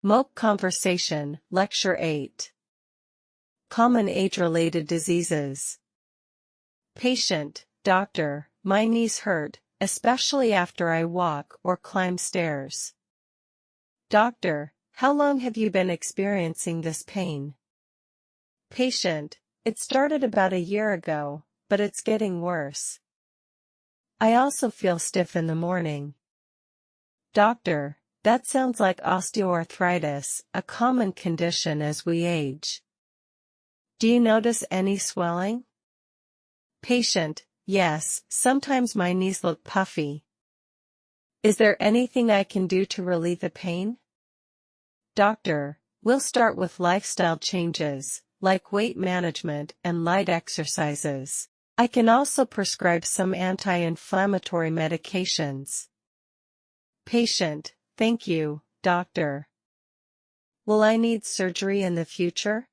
MOOC Conversation, Lecture 8. Common age-related diseases. Patient: Doctor, my knees hurt, especially after I walk or climb stairs. Doctor: how long have you been experiencing this pain? Patient: it started about a year ago, but it's getting worse. I also feel stiff in the morning. Doctor: that sounds like osteoarthritis, a common condition as we age. Do you notice any swelling? Patient: yes, sometimes my knees look puffy. Is there anything I can do to relieve the pain? Doctor: we'll start with lifestyle changes, like weight management and light exercises. I can also prescribe some anti-inflammatory medications. Patient: thank you, doctor. Will I need surgery in the future?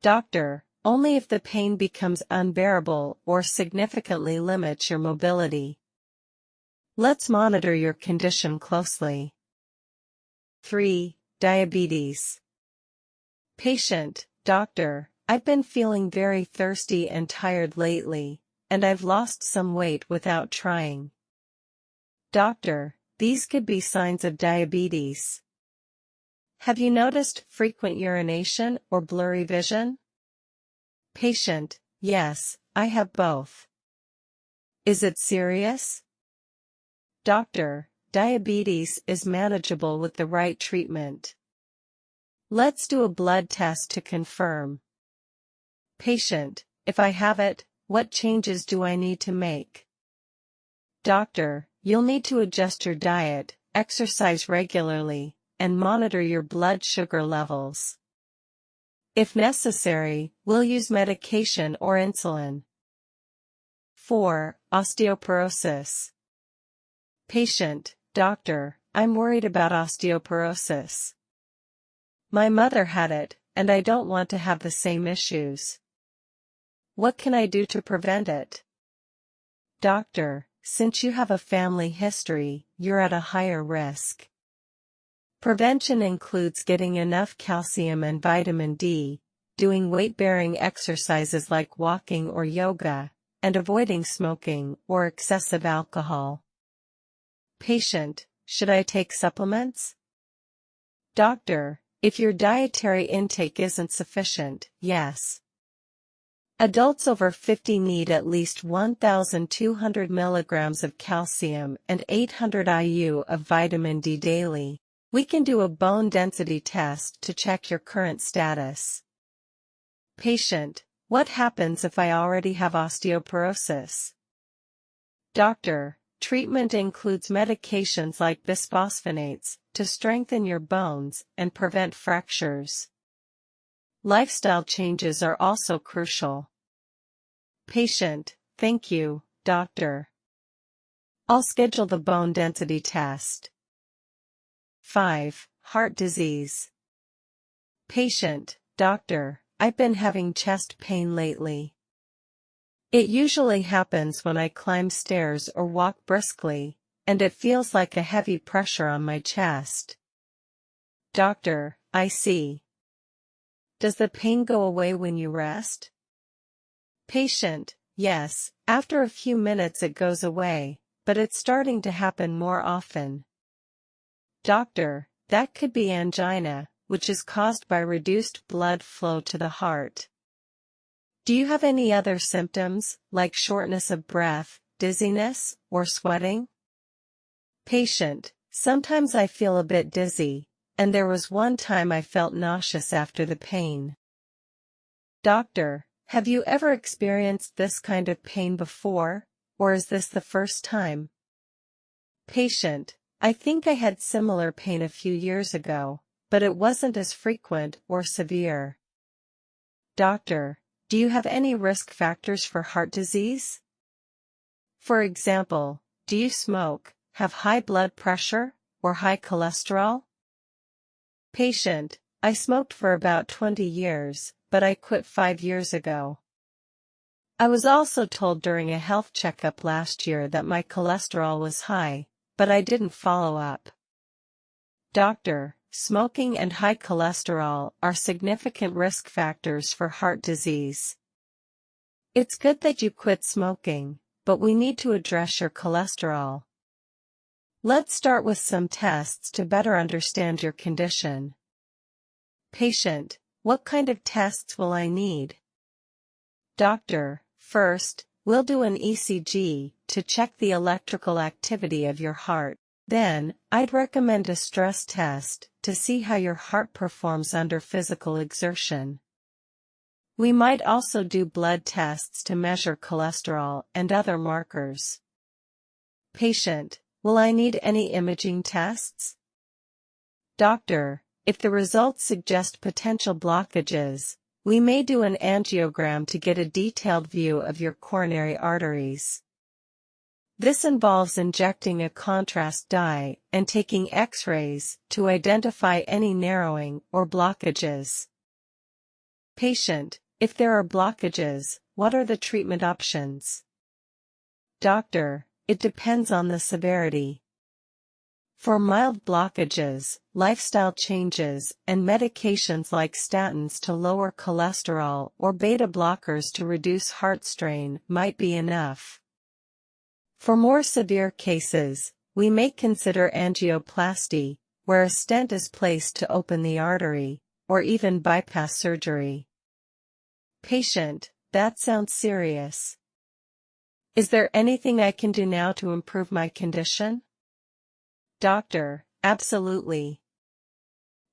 Doctor: only if the pain becomes unbearable or significantly limits your mobility. Let's monitor your condition closely. 3. Diabetes. Patient: doctor, I've been feeling very thirsty and tired lately, and I've lost some weight without trying. Doctor: these could be signs of diabetes. Have you noticed frequent urination or blurry vision? Patient: yes, I have both. Is it serious? Doctor: diabetes is manageable with the right treatment. Let's do a blood test to confirm. Patient: if I have it, what changes do I need to make? Doctor: you'll need to adjust your diet, exercise regularly, and monitor your blood sugar levels. If necessary, we'll use medication or insulin. 4. Osteoporosis. Patient: doctor, I'm worried about osteoporosis. My mother had it, and I don't want to have the same issues. What can I do to prevent it? Doctor: since you have a family history, you're at a higher risk. Prevention includes getting enough calcium and vitamin D, doing weight-bearing exercises like walking or yoga, and avoiding smoking or excessive alcohol. Patient: should I take supplements? Doctor: if your dietary intake isn't sufficient, yes. Adults over 50 need at least 1,200 milligrams of calcium and 800 IU of vitamin D daily. We can do a bone density test to check your current status. Patient: what happens if I already have osteoporosis? Doctor: treatment includes medications like bisphosphonates to strengthen your bones and prevent fractures. Lifestyle changes are also crucial. Patient: thank you, doctor. I'll schedule the bone density test. 5. Heart disease. Patient: doctor, I've been having chest pain lately. It usually happens when I climb stairs or walk briskly, and it feels like a heavy pressure on my chest. Doctor: I see. Does the pain go away when you rest? Patient: yes, after a few minutes it goes away, but it's starting to happen more often. Doctor: that could be angina, which is caused by reduced blood flow to the heart. Do you have any other symptoms, like shortness of breath, dizziness, or sweating? Patient: sometimes I feel a bit dizzy, and there was one time I felt nauseous after the pain. Doctor: have you ever experienced this kind of pain before, or is this the first time? Patient: I think I had similar pain a few years ago, but it wasn't as frequent or severe. Doctor: do you have any risk factors for heart disease? For example, do you smoke, have high blood pressure, or high cholesterol? Patient: I smoked for about 20 years, but I quit 5 years ago. I was also told during a health checkup last year that my cholesterol was high, but I didn't follow up. Doctor: smoking and high cholesterol are significant risk factors for heart disease. It's good that you quit smoking, but we need to address your cholesterol. Let's start with some tests to better understand your condition. Patient: what kind of tests will I need? Doctor: first, we'll do an ECG to check the electrical activity of your heart. Then, I'd recommend a stress test to see how your heart performs under physical exertion. We might also do blood tests to measure cholesterol and other markers. Patient: will I need any imaging tests? Doctor: if the results suggest potential blockages, we may do an angiogram to get a detailed view of your coronary arteries. This involves injecting a contrast dye and taking X-rays to identify any narrowing or blockages. Patient: if there are blockages, what are the treatment options? Doctor: it depends on the severity. For mild blockages, lifestyle changes and medications like statins to lower cholesterol or beta blockers to reduce heart strain might be enough. For more severe cases, we may consider angioplasty, where a stent is placed to open the artery, or even bypass surgery. Patient: that sounds serious. Is there anything I can do now to improve my condition? Doctor: absolutely.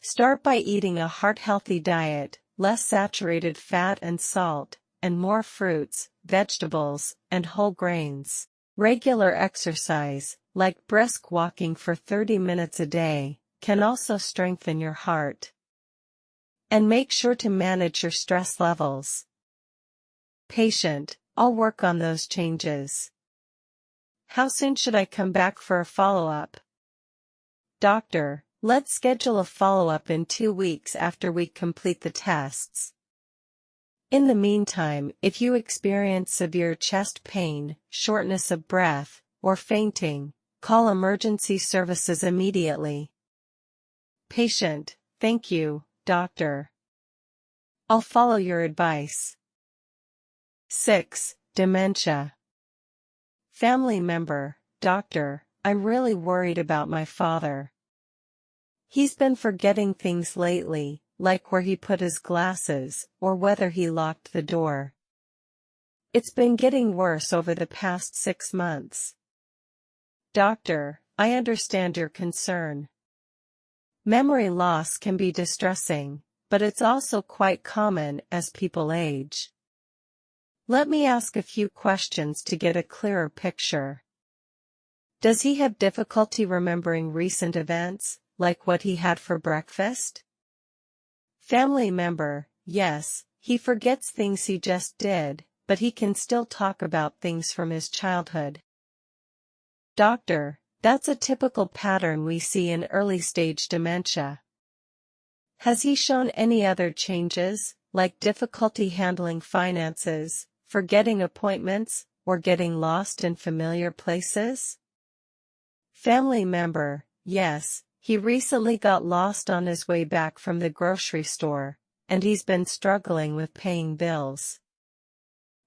Start by eating a heart-healthy diet, less saturated fat and salt, and more fruits, vegetables, and whole grains. Regular exercise, like brisk walking for 30 minutes a day, can also strengthen your heart. And make sure to manage your stress levels. Patient: I'll work on those changes. How soon should I come back for a follow-up? Doctor: let's schedule a follow-up in 2 weeks after we complete the tests. In the meantime, if you experience severe chest pain, shortness of breath, or fainting, call emergency services immediately. Patient: thank you, doctor. I'll follow your advice. 6. Dementia. Family member: doctor, I'm really worried about my father. He's been forgetting things lately, like where he put his glasses, or whether he locked the door. It's been getting worse over the past 6 months. Doctor: I understand your concern. Memory loss can be distressing, but it's also quite common as people age. Let me ask a few questions to get a clearer picture. Does he have difficulty remembering recent events, like what he had for breakfast? Family member: yes, he forgets things he just did, but he can still talk about things from his childhood. Doctor: that's a typical pattern we see in early-stage dementia. Has he shown any other changes, like difficulty handling finances, forgetting appointments, or getting lost in familiar places? Family member: yes, he recently got lost on his way back from the grocery store, and he's been struggling with paying bills.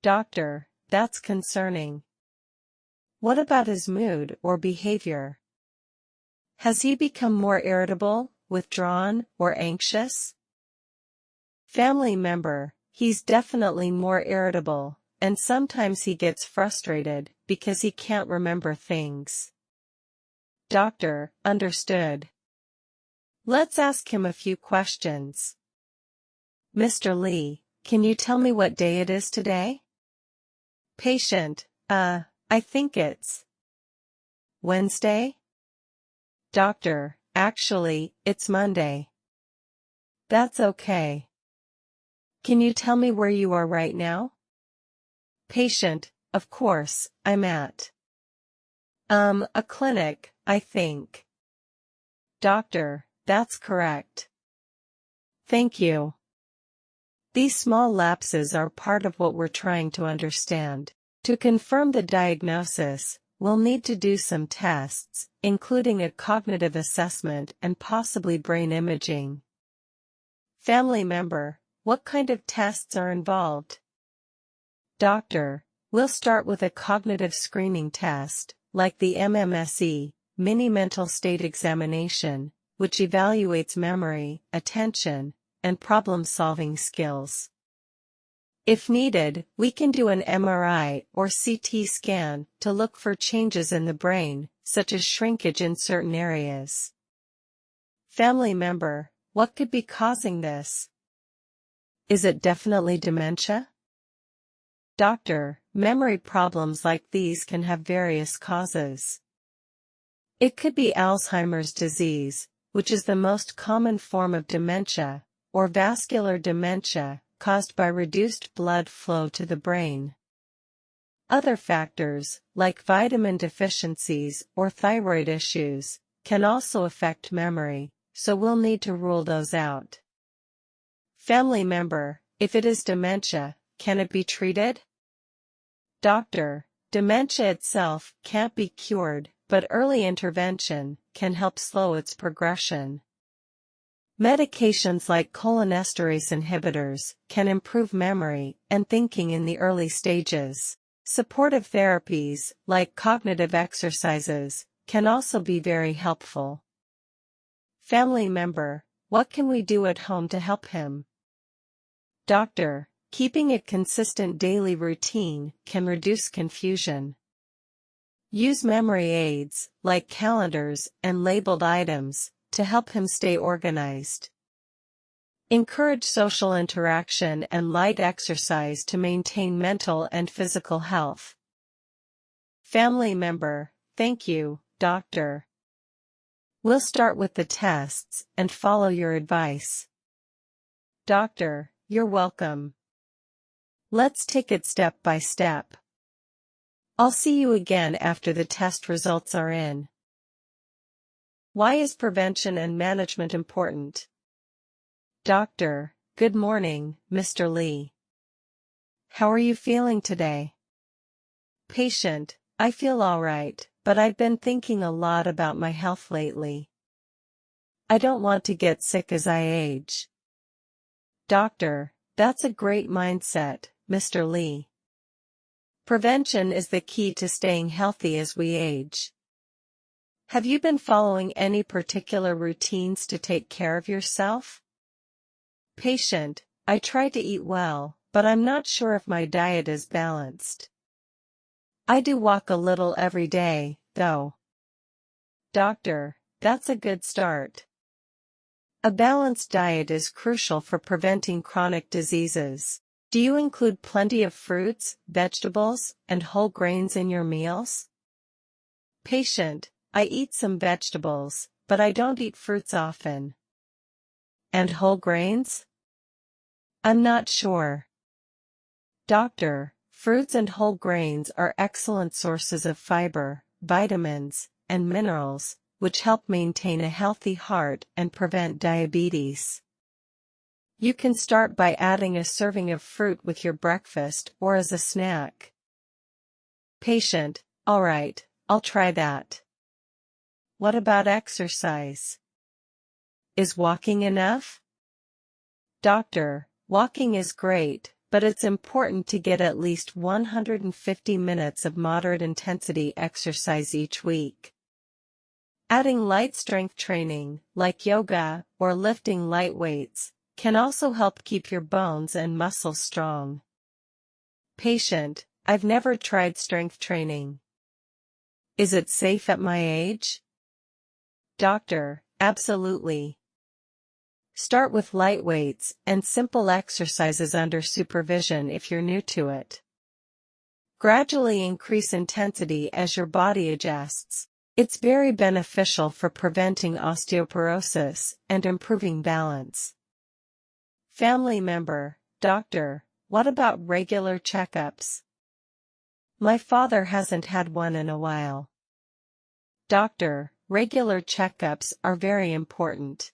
Doctor: that's concerning. What about his mood or behavior? Has he become more irritable, withdrawn, or anxious? Family member: he's definitely more irritable, and sometimes he gets frustrated because he can't remember things. Doctor: understood. Let's ask him a few questions. Mr. Lee, can you tell me what day it is today? Patient: I think it's Wednesday? Doctor: actually, it's Monday. That's okay. Can you tell me where you are right now? Patient: of course, I'm at a clinic, I think. Doctor: that's correct. Thank you. These small lapses are part of what we're trying to understand. To confirm the diagnosis, we'll need to do some tests, including a cognitive assessment and possibly brain imaging. Family member, what kind of tests are involved? Doctor, we'll start with a cognitive screening test, like the MMSE, Mini Mental State Examination, which evaluates memory, attention, and problem-solving skills. If needed, we can do an MRI or CT scan to look for changes in the brain, such as shrinkage in certain areas. Family member, what could be causing this? Is it definitely dementia? Doctor, memory problems like these can have various causes. It could be Alzheimer's disease, which is the most common form of dementia, or vascular dementia, caused by reduced blood flow to the brain. Other factors, like vitamin deficiencies or thyroid issues, can also affect memory, so we'll need to rule those out. Family member, if it is dementia, can it be treated? Doctor, dementia itself can't be cured, but early intervention can help slow its progression. Medications like cholinesterase inhibitors can improve memory and thinking in the early stages. Supportive therapies, like cognitive exercises, can also be very helpful. Family member, what can we do at home to help him? Doctor, keeping a consistent daily routine can reduce confusion. Use memory aids, like calendars and labeled items, to help him stay organized. Encourage social interaction and light exercise to maintain mental and physical health. Family member, thank you, doctor. We'll start with the tests and follow your advice. Doctor, you're welcome. Let's take it step by step. I'll see you again after the test results are in. Why is prevention and management important? Doctor, good morning, Mr. Lee. How are you feeling today? Patient, I feel all right, but I've been thinking a lot about my health lately. I don't want to get sick as I age. Doctor, that's a great mindset, Mr. Lee. Prevention is the key to staying healthy as we age. Have you been following any particular routines to take care of yourself? Patient, I try to eat well, but I'm not sure if my diet is balanced. I do walk a little every day, though. Doctor, that's a good start. A balanced diet is crucial for preventing chronic diseases. Do you include plenty of fruits, vegetables, and whole grains in your meals? Patient, I eat some vegetables, but I don't eat fruits often. And whole grains? I'm not sure. Doctor, fruits and whole grains are excellent sources of fiber, vitamins, and minerals, which help maintain a healthy heart and prevent diabetes. You can start by adding a serving of fruit with your breakfast or as a snack. Patient, all right, I'll try that. What about exercise? Is walking enough? Doctor, walking is great, but it's important to get at least 150 minutes of moderate intensity exercise each week. Adding light strength training, like yoga or lifting light weights, can also help keep your bones and muscles strong. Patient, I've never tried strength training. Is it safe at my age? Doctor, absolutely. Start with light weights and simple exercises under supervision if you're new to it. Gradually increase intensity as your body adjusts. It's very beneficial for preventing osteoporosis and improving balance. Family member, doctor, what about regular checkups? My father hasn't had one in a while. Doctor, regular checkups are very important.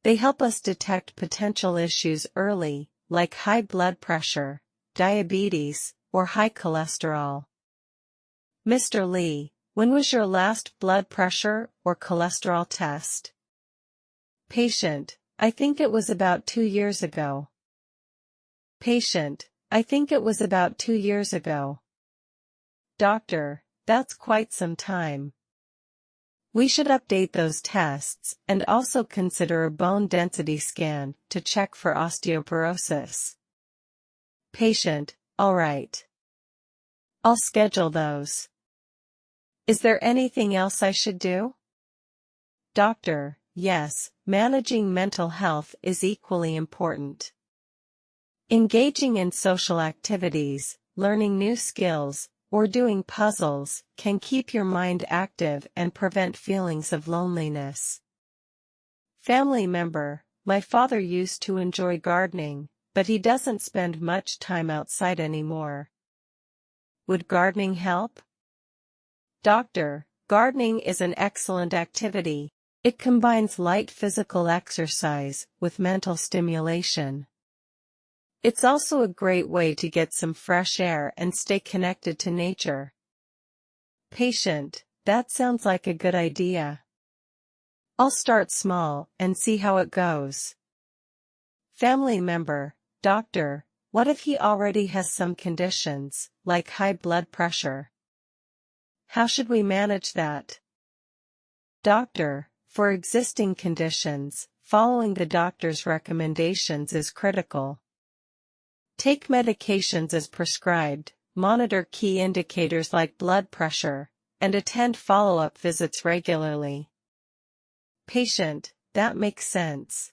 They help us detect potential issues early, like high blood pressure, diabetes, or high cholesterol. Mr. Lee, when was your last blood pressure or cholesterol test? Patient, I think it was about 2 years ago. Patient, I think it was about 2 years ago. Doctor, that's quite some time. We should update those tests and also consider a bone density scan to check for osteoporosis. Patient, all right. I'll schedule those. Is there anything else I should do? Doctor, yes, managing mental health is equally important. Engaging in social activities, learning new skills, or doing puzzles can keep your mind active and prevent feelings of loneliness. Family member, my father used to enjoy gardening, but he doesn't spend much time outside anymore. Would gardening help? Doctor, gardening is an excellent activity. It combines light physical exercise with mental stimulation. It's also a great way to get some fresh air and stay connected to nature. Patient, that sounds like a good idea. I'll start small and see how it goes. Family member, doctor, what if he already has some conditions, like high blood pressure? How should we manage that? Doctor, for existing conditions, following the doctor's recommendations is critical. Take medications as prescribed, monitor key indicators like blood pressure, and attend follow-up visits regularly. Patient, that makes sense.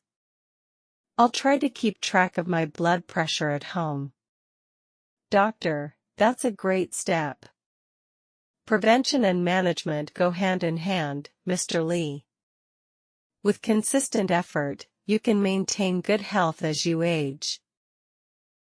I'll try to keep track of my blood pressure at home. Doctor, that's a great step. Prevention and management go hand in hand, Mr. Lee. With consistent effort, you can maintain good health as you age.